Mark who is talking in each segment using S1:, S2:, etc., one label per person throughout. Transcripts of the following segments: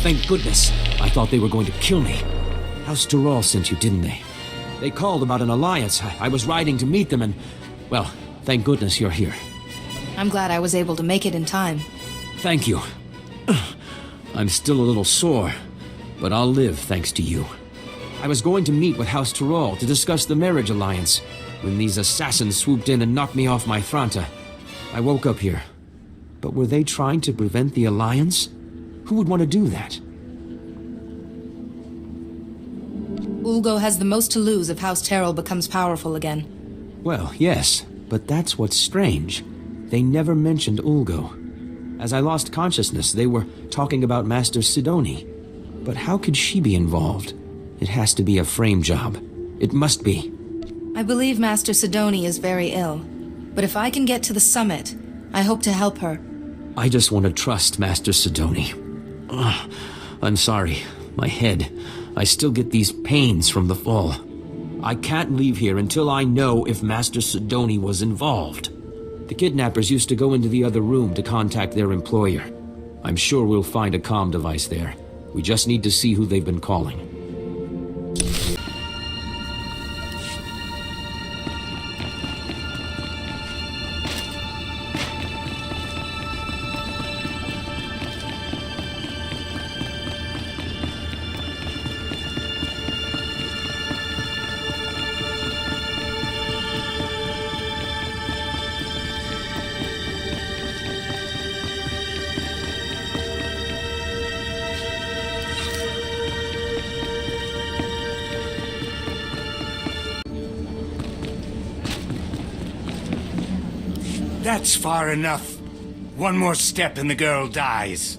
S1: thank goodness. I thought they were going to kill me. SWTOR sent you, didn't they? They called about an alliance. I was riding to meet them and... well, thank goodness you're here.
S2: I'm glad I was able to make it in time.
S1: Thank you. I'm still a little sore, but I'll live thanks to you. I was going to meet with SWTOR to discuss the marriage alliance when these assassins swooped in and knocked me off my Franta. I woke up here. But were they trying to prevent the alliance? Who would want to do that?
S2: Ulgo has the most to lose if House Terrell becomes powerful again.
S1: Well, yes, but that's what's strange. They never mentioned Ulgo. As I lost consciousness, they were talking about Master Sidoni. But how could she be involved? It has to be a frame job. It must be.
S2: I believe Master Sidoni is very ill. But if I can get to the summit, I hope to help her.
S1: I just want to trust Master Sidoni. I'm sorry. My head. I still get these pains from the fall. I can't leave here until I know if Master Sidoni was involved. The kidnappers used to go into the other room to contact their employer. I'm sure we'll find a comm device there. We just need to see who they've been calling.
S3: That's far enough. One more step and the girl dies.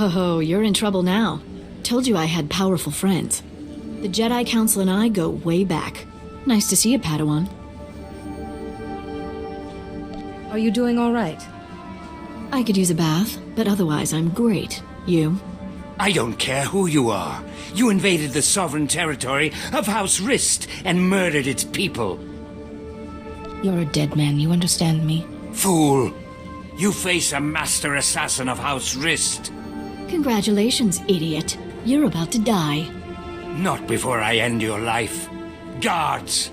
S4: Oh, you're in trouble now. Told you I had powerful friends. The Jedi Council and I go way back. Nice to see you, Padawan.
S2: Are you doing all right?
S4: I could use a bath, but otherwise I'm great. You?
S3: I don't care who you are. You invaded the sovereign territory of House Rist and murdered its people.
S2: You're a dead man, you understand me?
S3: Fool! You face a master assassin of House Rist.
S4: Congratulations, idiot. You're about to die.
S3: Not before I end your life. Guards!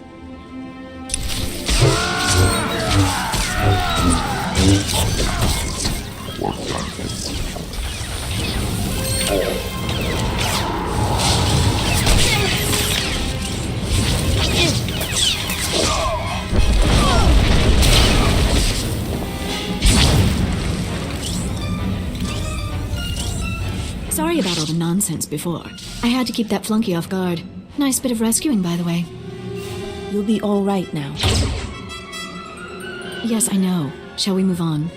S4: Sorry about all the nonsense before. I had to keep that flunky off guard. Nice bit of rescuing, by the way.
S2: You'll be all right now.
S4: Yes, I know. Shall we move on?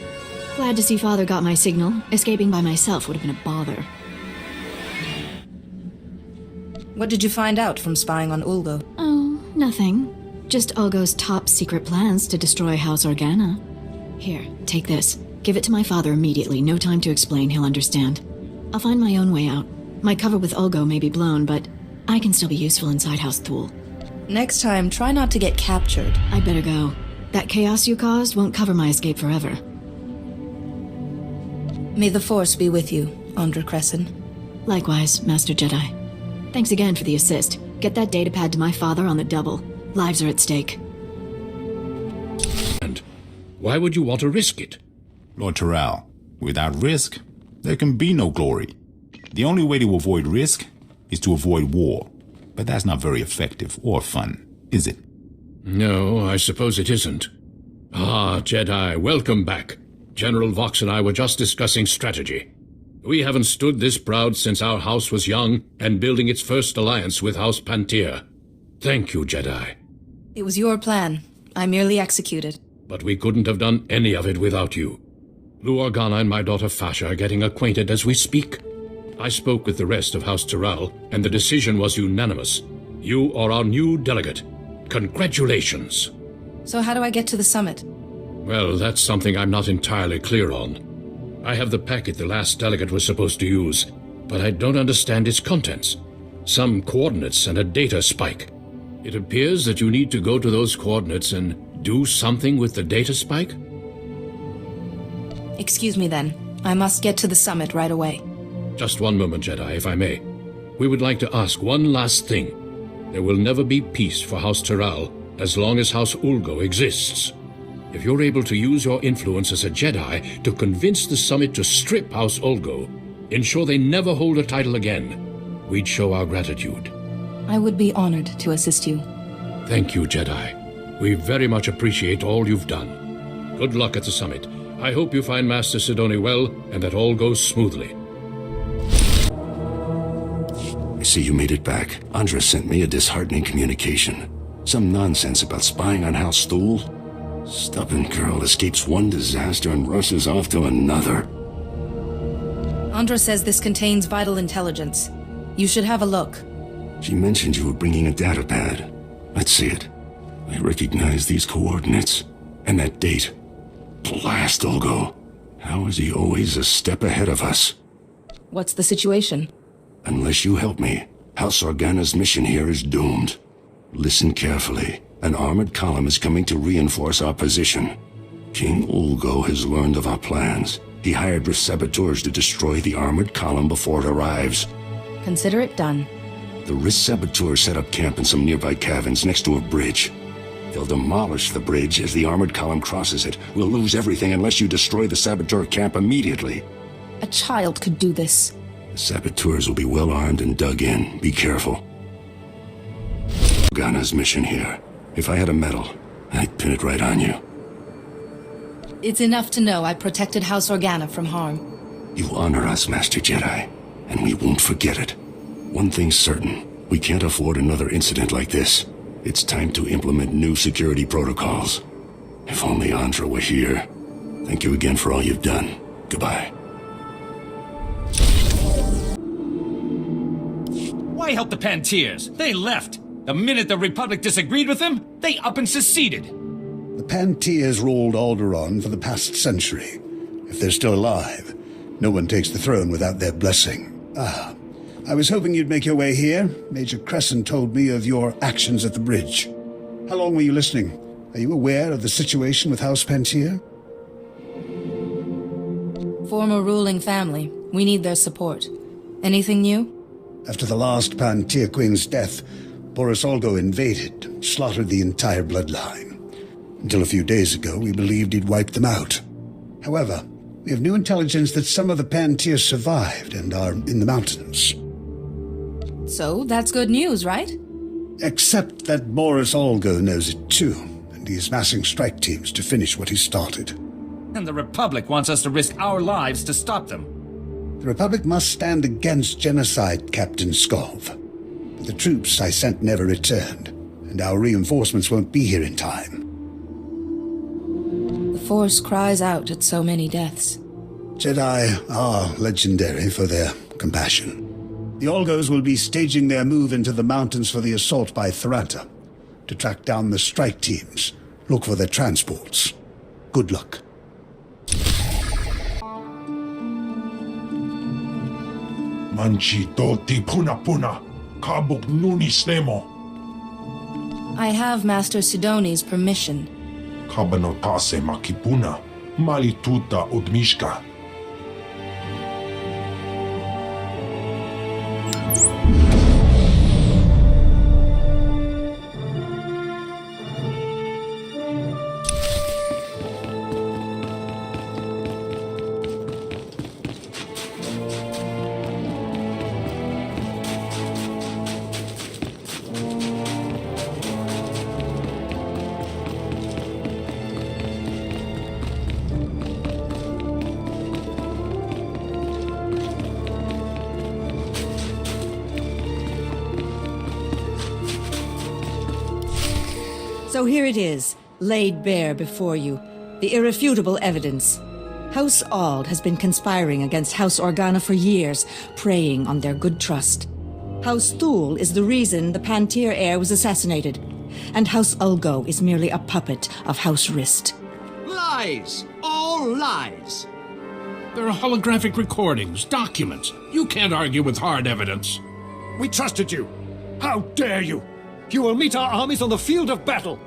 S4: Glad to see Father got my signal. Escaping by myself would have been a bother.
S2: What did you find out from spying on Ulgo?
S4: Oh, nothing. Just Ulgo's top secret plans to destroy House Organa. Here, take this. Give it to my father immediately. No time to explain, he'll understand. I'll find my own way out. My cover with Ulgo may be blown, but I can still be useful inside House Thule.
S2: Next time, try not to get captured.
S4: I better go. That chaos you caused won't cover my escape forever.
S2: May the Force be with you, Andra Crescent.
S4: Likewise, Master Jedi. Thanks again for the assist. Get that datapad to my father on the double. Lives are at stake.
S5: And why would you want to risk it?
S6: Lord Terrell, without risk, there can be no glory. The only way to avoid risk is to avoid war. But that's not very effective or fun, is it?
S5: No, I suppose it isn't. Ah, Jedi, welcome back. General Vox and I were just discussing strategy. We haven't stood this proud since our house was young and building its first alliance with House Pantir. Thank you, Jedi.
S2: It was your plan. I merely executed.
S5: But we couldn't have done any of it without you. Lu Organa and my daughter Fasha are getting acquainted as we speak. I spoke with the rest of House Terrell, and the decision was unanimous. You are our new delegate. Congratulations.
S2: So how do I get to the summit?
S5: Well, that's something I'm not entirely clear on. I have the packet the last delegate was supposed to use, but I don't understand its contents. Some coordinates and a data spike. It appears that you need to go to those coordinates and do something with the data spike?
S2: Excuse me then. I must get to the summit right away.
S5: Just one moment, Jedi, if I may. We would like to ask one last thing. There will never be peace for House Tyral as long as House Ulgo exists. If you're able to use your influence as a Jedi to convince the Summit to strip House Ulgo, ensure they never hold a title again, we'd show our gratitude.
S2: I would be honored to assist you.
S5: Thank you, Jedi. We very much appreciate all you've done. Good luck at the Summit. I hope you find Master Sidoni well and that all goes smoothly.
S7: I see you made it back. Andra sent me a disheartening communication. Some nonsense about spying on House Thule. Stubborn girl escapes one disaster and rushes off to another.
S2: Andra says this contains vital intelligence. You should have a look.
S7: She mentioned you were bringing a datapad. Let's see it. I recognize these coordinates. And that date. Blast Ulgo. How is he always a step ahead of us?
S2: What's the situation?
S7: Unless you help me, House Organa's mission here is doomed. Listen carefully. An armored column is coming to reinforce our position. King Ulgo has learned of our plans. He hired SWTORs to destroy the armored column before it arrives.
S2: Consider it done.
S7: The SWTORs set up camp in some nearby caverns next to a bridge. They'll demolish the bridge as the armored column crosses it. We'll lose everything unless you destroy the SWTOR camp immediately.
S2: A child could do this.
S7: The saboteurs will be well armed and dug in. Be careful. Organa's mission here. If I had a medal, I'd pin it right on you.
S2: It's enough to know I protected House Organa from harm.
S7: You honor us, Master Jedi, and we won't forget it. One thing's certain. We can't afford another incident like this. It's time to implement new security protocols. If only Andra were here. Thank you again for all you've done. Goodbye.
S8: Why help the Pantiers? They left. The minute the Republic disagreed with them, they up and seceded.
S9: The Pantiers ruled Alderaan for the past century. If they're still alive, no one takes the throne without their blessing. I was hoping you'd make your way here. Major Crescent told me of your actions at the bridge. How long were you listening? Are you aware of the situation with House Pantier?
S2: Former ruling family. We need their support. Anything new?
S9: After the last Pantier Queen's death, Boris Olgo invaded, slaughtered the entire bloodline. Until a few days ago, we believed he'd wiped them out. However, we have new intelligence that some of the Pantiers survived and are in the mountains.
S2: So, that's good news, right?
S9: Except that Boris Olgo knows it too, and he is massing strike teams to finish what he started.
S8: And the Republic wants us to risk our lives to stop them.
S9: The Republic must stand against genocide, Captain Skov. But the troops I sent never returned, and our reinforcements won't be here in time.
S2: The Force cries out at so many deaths.
S9: Jedi are legendary for their compassion. The Olgos will be staging their move into the mountains for the assault by Thranta. To track down the strike teams, look for their transports. Good luck.
S10: Manchi toti puna puna, kabuk nuni snemo.
S2: I have Master Sidoni's permission.
S10: Kabanotase makipuna, malituta udmishka.
S11: So here it is, laid bare before you, the irrefutable evidence. House Ald has been conspiring against House Organa for years, preying on their good trust. House Thule is the reason the Pantier heir was assassinated, and House Ulgo is merely a puppet of House Rist.
S12: Lies! All lies! There are holographic recordings, documents. You can't argue with hard evidence.
S13: We trusted you. How dare you? You will meet our armies on the field of battle.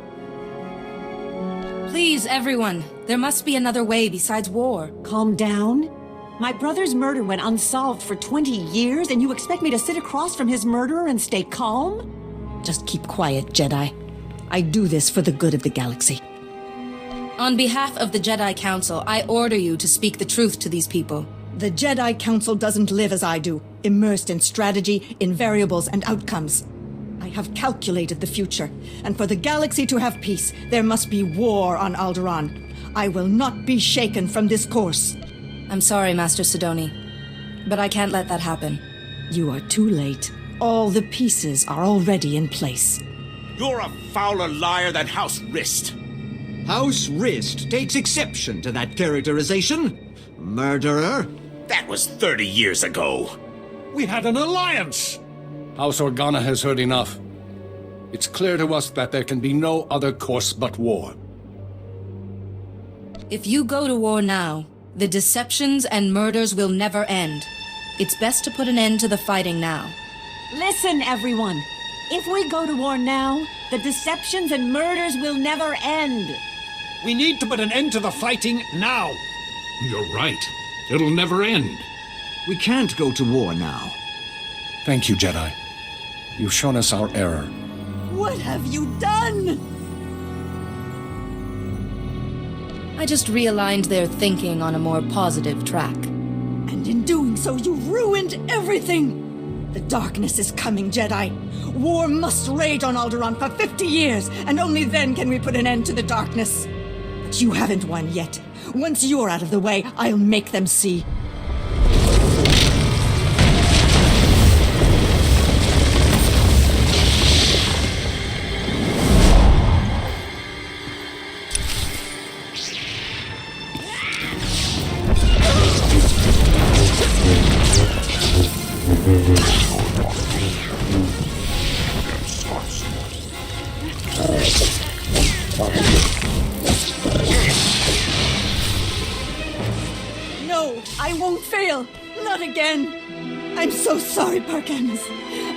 S2: Please, everyone. There must be another way besides war.
S11: Calm down.
S14: My brother's murder went unsolved for 20 years, and you expect me to sit across from his murderer and stay calm?
S11: Just keep quiet, Jedi. I do this for the good of the galaxy.
S2: On behalf of the Jedi Council, I order you to speak the truth to these people.
S11: The Jedi Council doesn't live as I do, immersed in strategy, in variables, and outcomes. I have calculated the future, and for the galaxy to have peace, there must be war on Alderaan. I will not be shaken from this course.
S2: I'm sorry, Master Sidoni, but I can't let that happen.
S11: You are too late. All the pieces are already in place.
S15: You're a fouler liar than House Rist.
S16: House Rist takes exception to that characterization. Murderer.
S15: That was 30 years ago.
S13: We had an alliance!
S12: House Organa has heard enough. It's clear to us that there can be no other course but war.
S2: If you go to war now, the deceptions and murders will never end. It's best to put an end to the fighting now.
S14: Listen, everyone. If we go to war now, the deceptions and murders will never end.
S13: We need to put an end to the fighting now.
S12: You're right. It'll never end.
S16: We can't go to war now.
S12: Thank you, Jedi. You've shown us our error.
S11: What have you done?
S2: I just realigned their thinking on a more positive track.
S11: And in doing so, you ruined everything! The darkness is coming, Jedi. War must rage on Alderaan for 50 years, and only then can we put an end to the darkness. But you haven't won yet. Once you're out of the way, I'll make them see. No, I won't fail. Not again. I'm so sorry, Parkanis.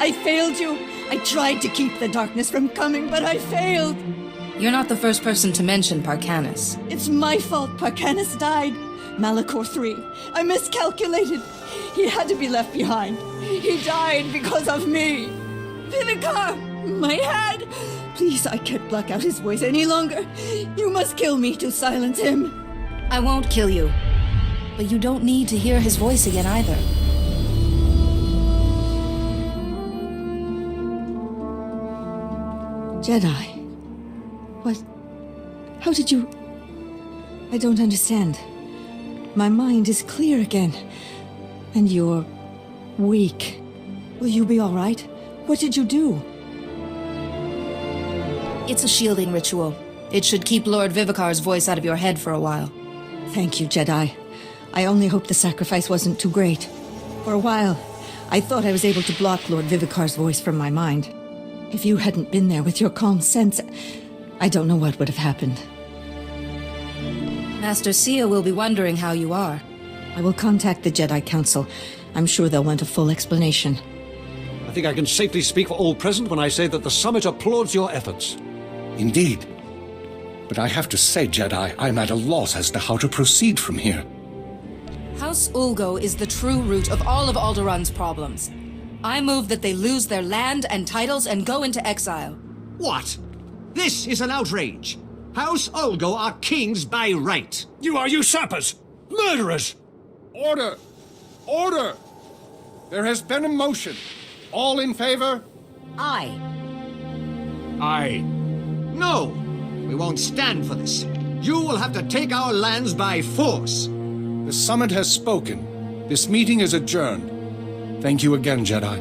S11: I failed you. I tried to keep the darkness from coming, but I failed.
S2: You're not the first person to mention Parkanis.
S11: It's my fault Parkanis died. Malachor III. I miscalculated. He had to be left behind. He died because of me. Vivicar! My head! Please, I can't block out his voice any longer. You must kill me to silence him.
S2: I won't kill you. But you don't need to hear his voice again either.
S11: Jedi. What? How did you... I don't understand. My mind is clear again. And you're... weak. Will you be all right? What did you do?
S2: It's a shielding ritual. It should keep Lord Vivicar's voice out of your head for a while.
S11: Thank you, Jedi. I only hope the sacrifice wasn't too great. For a while, I thought I was able to block Lord Vivicar's voice from my mind. If you hadn't been there with your calm sense, I don't know what would have happened.
S2: Master Sia will be wondering how you are.
S11: I will contact the Jedi Council. I'm sure they'll want a full explanation.
S13: I think I can safely speak for all present when I say that the Summit applauds your efforts.
S12: Indeed. But I have to say, Jedi, I'm at a loss as to how to proceed from here.
S2: House Ulgo is the true root of all of Alderaan's problems. I move that they lose their land and titles and go into exile.
S16: What? This is an outrage. House Ulgo are kings by right.
S13: You are usurpers! Murderers!
S12: Order! Order! There has been a motion. All in favor?
S14: Aye.
S13: Aye.
S16: No! We won't stand for this. You will have to take our lands by force.
S12: The Summit has spoken. This meeting is adjourned. Thank you again, Jedi.